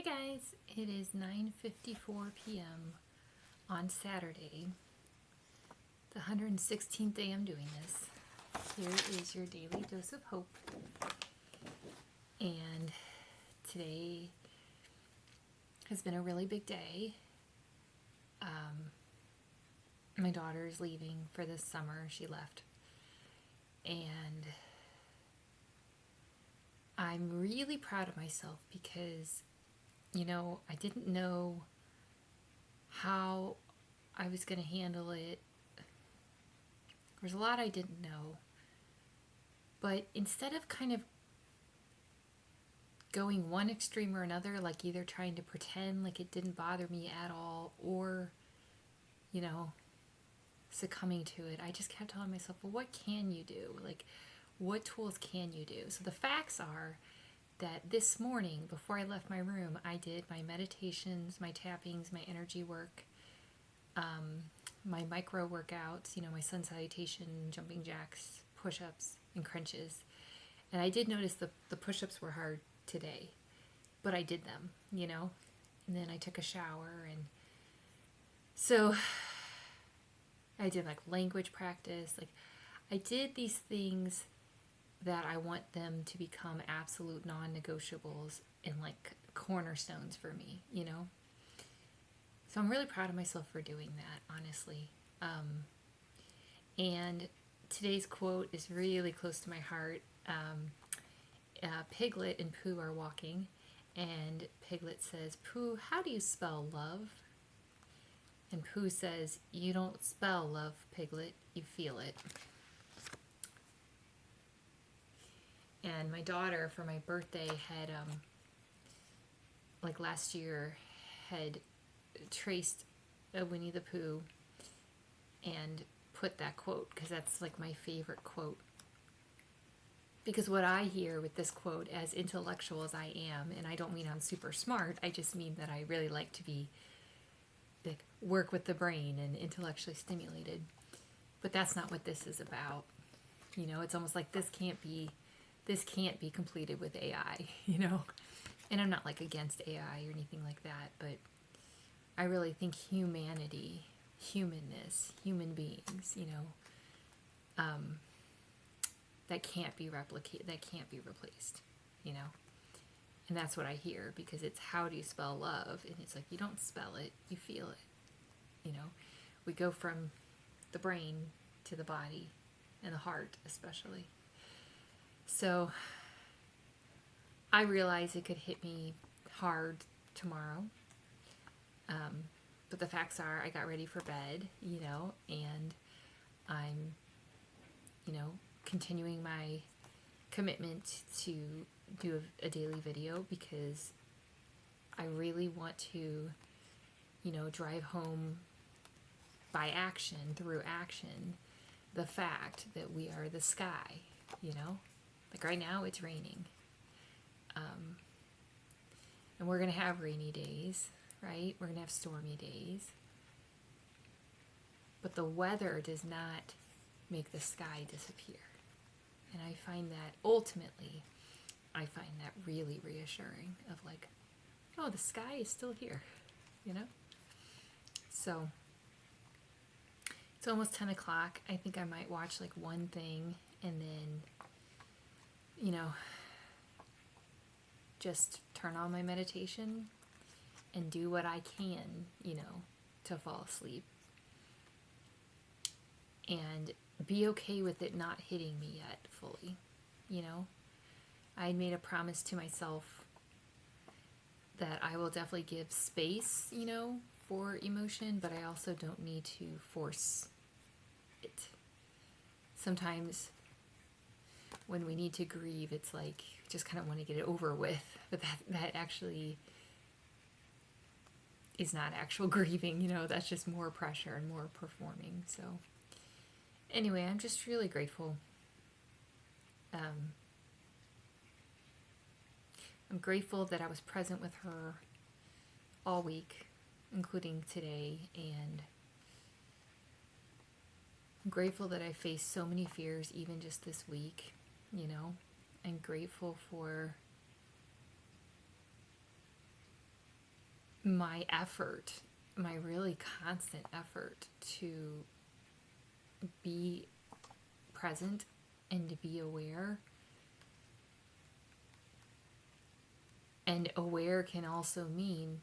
Guys, it is 9:54 p.m. on Saturday, the 116th day I'm doing this. Here is your daily dose of hope. And today has been a really big day. My daughter is leaving for this summer. She left. And I'm really proud of myself because I didn't know how I was going to handle it. There's a lot I didn't know. But instead of kind of going one extreme or another, like either trying to pretend like it didn't bother me at all or, succumbing to it, I just kept telling myself, well, what can you do? Like, what tools can you do? So the facts are that this morning, before I left my room, I did my meditations, my tappings, my energy work, my micro workouts, my sun salutation, jumping jacks, push-ups, and crunches. And I did notice the push-ups were hard today, but I did them, and then I took a shower. And so I did like language practice. Like I did these things that I want them to become absolute non-negotiables and like cornerstones for me, So I'm really proud of myself for doing that, honestly. And today's quote is really close to my heart. Piglet and Pooh are walking, and Piglet says, "Pooh, how do you spell love?" And Pooh says, "You don't spell love, Piglet, you feel it." And my daughter, for my birthday, had, like last year, had traced a Winnie the Pooh and put that quote, because that's like my favorite quote. Because what I hear with this quote, as intellectual as I am, and I don't mean I'm super smart, I just mean that I really like to be, like, work with the brain and intellectually stimulated. But that's not what this is about. It's almost like this can't be completed with AI, And I'm not like against AI or anything like that, but I really think humanity, humanness, human beings, that can't be replicated, that can't be replaced, And that's what I hear, because it's how do you spell love? And it's like, you don't spell it, you feel it, We go from the brain to the body and the heart, especially. So I realize it could hit me hard tomorrow. But the facts are I got ready for bed, and I'm, continuing my commitment to do a daily video, because I really want to, drive home by action, through action, the fact that we are the sky, Like right now it's raining. And we're going to have rainy days, right? We're going to have stormy days. But the weather does not make the sky disappear. And I find that ultimately, really reassuring, of like, oh, the sky is still here, So it's almost 10 o'clock. I think I might watch like one thing and then, just turn on my meditation and do what I can, to fall asleep. And be okay with it not hitting me yet fully, I made a promise to myself that I will definitely give space, for emotion, but I also don't need to force it. Sometimes when we need to grieve, it's like, just kind of want to get it over with, but that actually is not actual grieving, that's just more pressure and more performing. So anyway, I'm just really grateful. I'm grateful that I was present with her all week, including today, and I'm grateful that I faced so many fears even just this week, I'm grateful for my effort, my really constant effort to be present and to be aware. And aware can also mean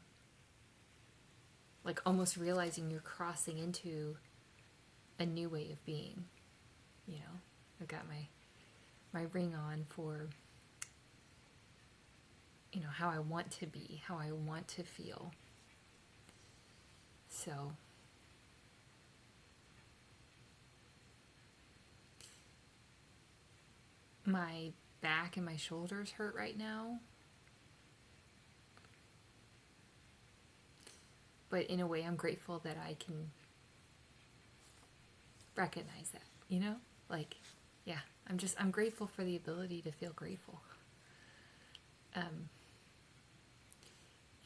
like almost realizing you're crossing into a new way of being. You know, I've got my ring on for, you know, how I want to be, how I want to feel. So my back and my shoulders hurt right now. But in a way, I'm grateful that I can recognize that, you know? Like, yeah, I'm grateful for the ability to feel grateful.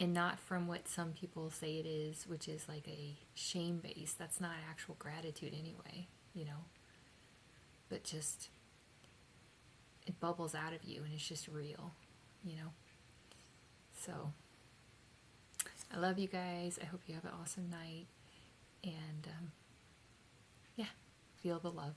And not from what some people say it is, which is like a shame base. That's not actual gratitude anyway, you know? But just, it bubbles out of you and it's just real, you know? So, I love you guys. I hope you have an awesome night. And, yeah, feel the love.